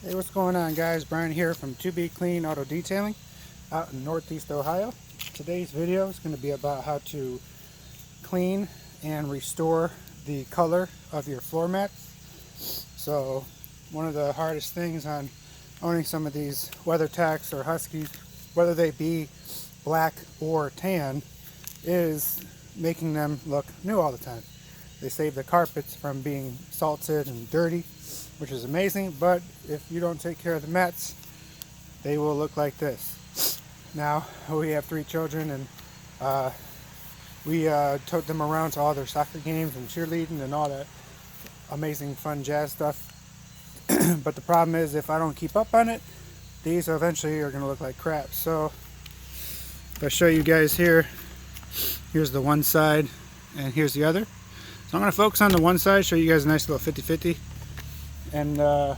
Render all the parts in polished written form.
Hey, what's going on, guys? Bryan here from 2B Clean Auto Detailing out in Northeast Ohio. Today's video is going to be about how to clean and restore the color of your floor mats. So one of the hardest things on owning some of these Weathertechs or Huskies, whether they be black or tan, is making them look new all the time. They save the carpets from being salted and dirty, which is amazing, but if you don't take care of the mats, they will look like this. Now, we have 3 children, and we tote them around to all their soccer games and cheerleading and all that amazing fun jazz stuff. But the problem is, if I don't keep up on it, these eventually are going to look like crap. So if I show you guys here, here's the one side and here's the other. So I'm going to focus on the one side, show you guys a nice little 50-50. And I'm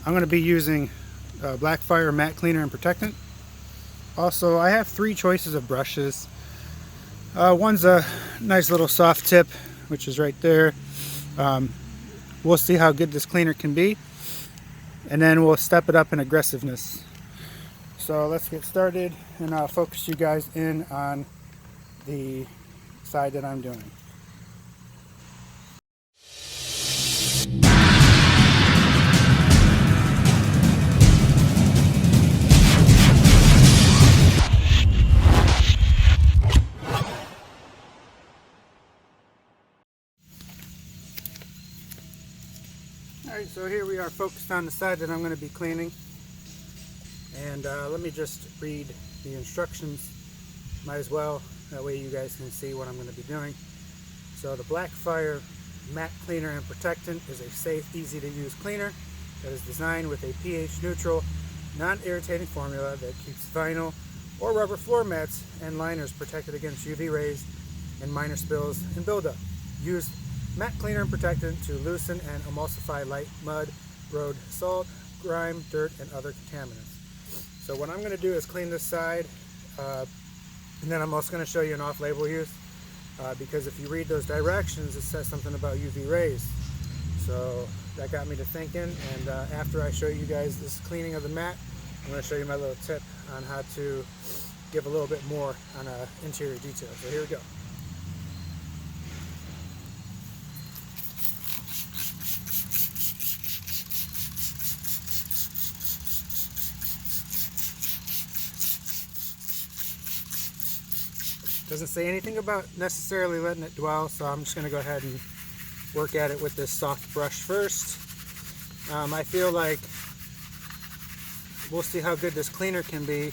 going to be using Blackfire Mat Cleaner and Protectant. Also, I have 3 choices of brushes. One's a nice little soft tip, which is right there. We'll see how good this cleaner can be, and then we'll step it up in aggressiveness. So let's get started, and I'll focus you guys in on the side that I'm doing. Alright, so here we are focused on the side that I'm going to be cleaning, and let me just read the instructions. Might as well, that way you guys can see what I'm going to be doing. So the Blackfire Mat Cleaner and Protectant is a safe, easy to use cleaner that is designed with a pH neutral, non-irritating formula that keeps vinyl or rubber floor mats and liners protected against UV rays and minor spills and buildup. Use Mat Cleaner and Protectant to loosen and emulsify light mud, road salt, grime, dirt, and other contaminants. So what I'm going to do is clean this side, and then I'm also going to show you an off-label use, because if you read those directions, it says something about UV rays. So that got me to thinking, and after I show you guys this cleaning of the mat, I'm going to show you my little tip on how to give a little bit more on interior detail. So here we go. Doesn't say anything about necessarily letting it dwell, so I'm just going to go ahead and work at it with this soft brush first. I feel like we'll see how good this cleaner can be.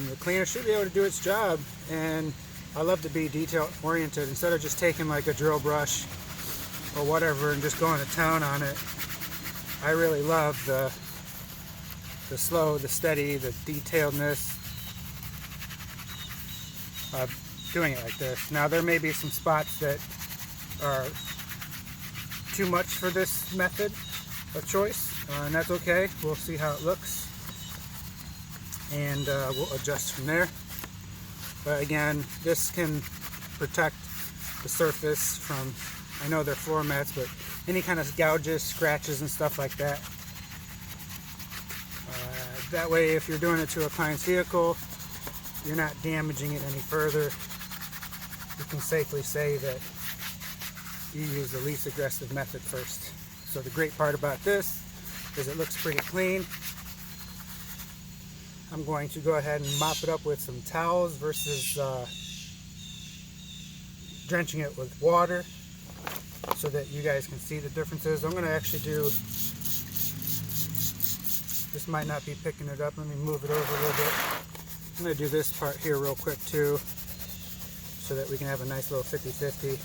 The cleaner should be able to do its job, and I love to be detail oriented. Instead of just taking like a drill brush or whatever and just going to town on it, I really love the slow, the steady, the detailedness doing it like this. Now there may be some spots that are too much for this method of choice, and that's okay. We'll see how it looks, and we'll adjust from there. But again, this can protect the surface from, I know they're floor mats, but any kind of gouges, scratches, and stuff like that. That way, if you're doing it to a client's vehicle, you're not damaging it any further. You can safely say that you use the least aggressive method first. So the great part about this is it looks pretty clean. I'm going to go ahead and mop it up with some towels versus drenching it with water so that you guys can see the differences. I'm going to actually do, this might not be picking it up. Let me move it over a little bit. I'm going to do this part here real quick too, so that we can have a nice little 50-50.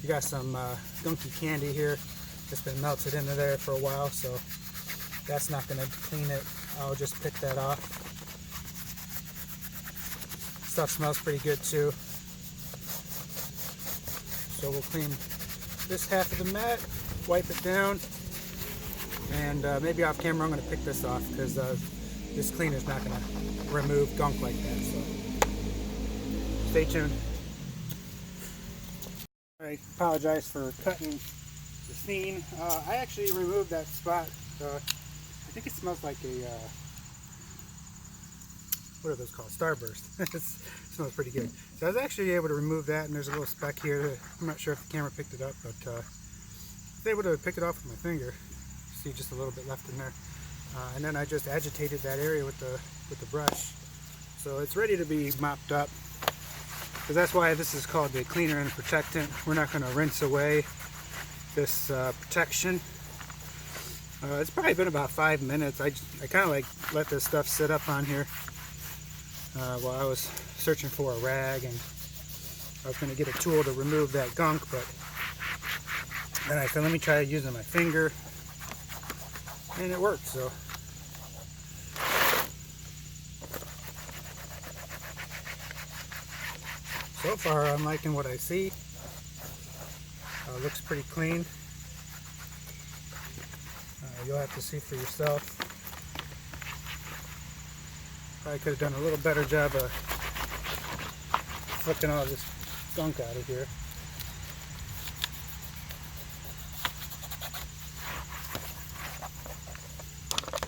You got some gunky candy here that's been melted into there for a while, so that's not going to clean it. I'll just pick that off. Stuff smells pretty good too. So we'll clean this half of the mat, wipe it down, and maybe off camera I'm going to pick this off, because this cleaner's not going to remove gunk like that, so stay tuned. I apologize for cutting the scene. I actually removed that spot. I think it smells like a, what are those called? Starburst. It smells pretty good. So I was actually able to remove that, and there's a little speck here. I'm not sure if the camera picked it up, but I was able to pick it off with my finger. See just a little bit left in there. And then I just agitated that area with the brush. So it's ready to be mopped up. Because that's why this is called the Cleaner and Protectant. We're not going to rinse away this protection. It's probably been about 5 minutes. I kind of like let this stuff sit up on here while I was searching for a rag, and I was going to get a tool to remove that gunk, but then I said let me try using my finger, and it worked. So far I'm liking what I see. Looks pretty clean. You'll have to see for yourself. Probably could have done a little better job of flicking all this gunk out of here.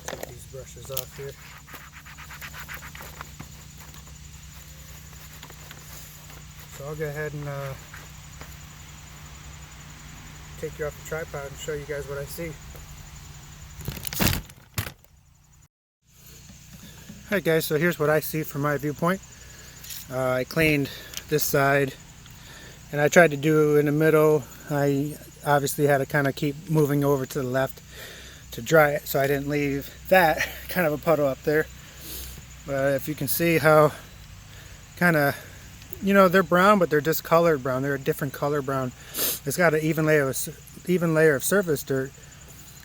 Take these brushes off here. So I'll go ahead and take you off the tripod and show you guys what I see. Alright guys, so here's what I see from my viewpoint. I cleaned this side, and I tried to do in the middle. I obviously had to kind of keep moving over to the left to dry it, so I didn't leave that kind of a puddle up there. But if you can see how kind of, you know, they're brown, but they're discolored brown. They're a different color brown. It's got an even layer of surface dirt,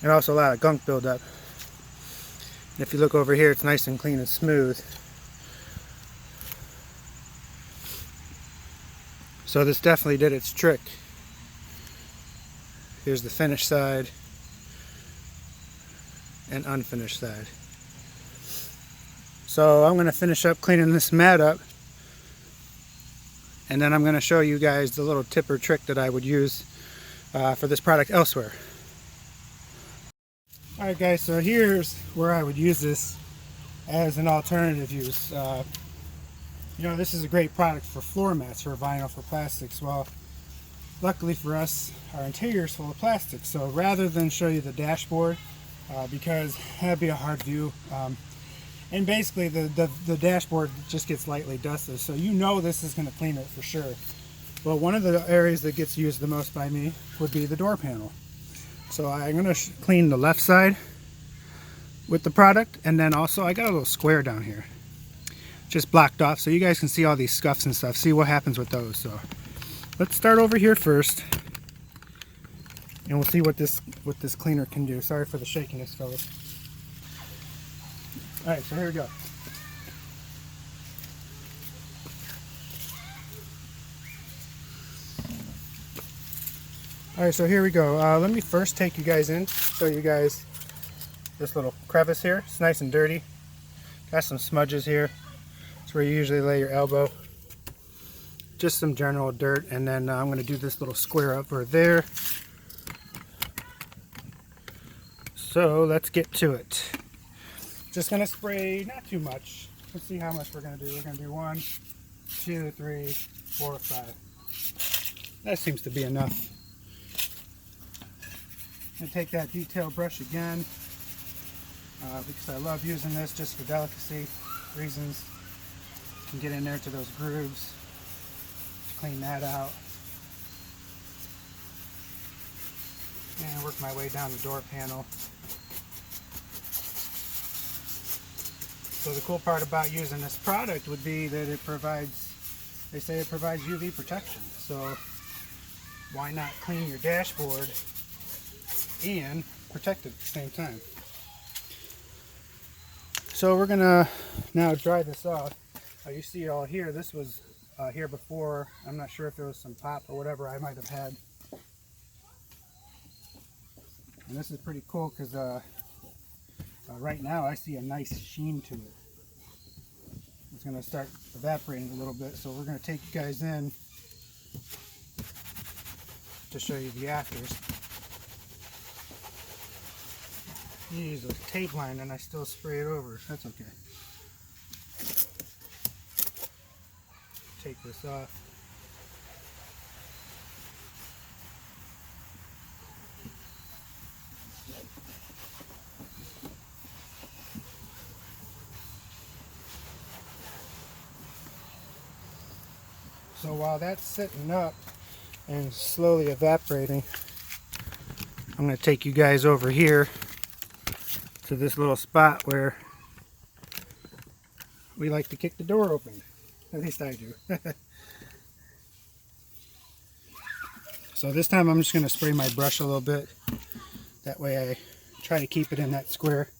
and also a lot of gunk buildup. And if you look over here, it's nice and clean and smooth. So this definitely did its trick. Here's the finished side and unfinished side. So I'm going to finish up cleaning this mat up, and then I'm going to show you guys the little tip or trick that I would use for this product elsewhere. Alright guys, so here's where I would use this as an alternative use. You know, this is a great product for floor mats, for vinyl, for plastics. Well, luckily for us, our interior is full of plastic. So rather than show you the dashboard, because that'd be a hard view, and basically the dashboard just gets lightly dusted, so you know this is going to clean it for sure. Well, one of the areas that gets used the most by me would be the door panel. So I'm going to clean the left side with the product, and then also I got a little square down here just blocked off, so you guys can see all these scuffs and stuff, see what happens with those. So let's start over here first, and we'll see what this cleaner can do. Sorry for the shakiness, fellas. Alright, so here we go. Alright, so here we go. Let me first take you guys in, show you guys this little crevice here. It's nice and dirty. Got some smudges here. It's where you usually lay your elbow. Just some general dirt, and then I'm going to do this little square over there. So let's get to it. Just going to spray, not too much. Let's see how much we're going to do. We're going to do 1, 2, 3, 4, 5. That seems to be enough. I'm going to take that detail brush again, because I love using this just for delicacy reasons. You can get in there to those grooves, clean that out, and work my way down the door panel. So the cool part about using this product would be that it provides, they say it provides UV protection. So why not clean your dashboard and protect it at the same time? So we're gonna now dry this off. You see it all here. This was here before. I'm not sure if there was some pop or whatever I might have had. And this is pretty cool because right now I see a nice sheen to it. It's going to start evaporating a little bit, so we're going to take you guys in to show you the afters. You use a tape line and I still spray it over. That's okay. Take this off. So while that's sitting up and slowly evaporating, I'm going to take you guys over here to this little spot where we like to kick the door open. At least I do. So this time I'm just going to spray my brush a little bit. That way I try to keep it in that square.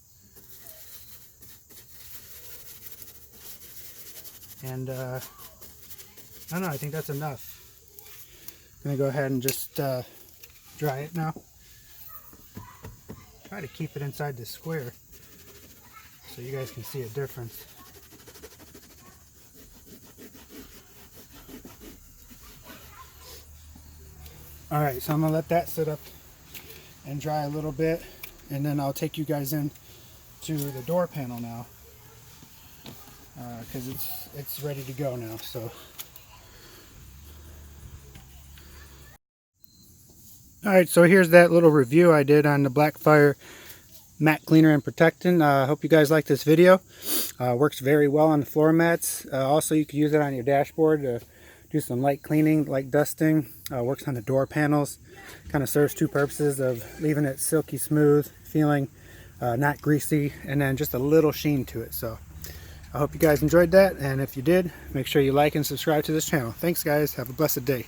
And I don't know, I think that's enough. I'm going to go ahead and just dry it now. Try to keep it inside the square so you guys can see a difference. Alright, so I'm going to let that sit up and dry a little bit, and then I'll take you guys in to the door panel now, because it's ready to go now. So alright, so here's that little review I did on the Blackfire Mat Cleaner and Protectant. I hope you guys like this video. Works very well on the floor mats. Also, you can use it on your dashboard to do some light cleaning, light dusting. Works on the door panels. Kind of serves two purposes of leaving it silky smooth, feeling not greasy, and then just a little sheen to it. So I hope you guys enjoyed that, and if you did, make sure you like and subscribe to this channel. Thanks guys, have a blessed day.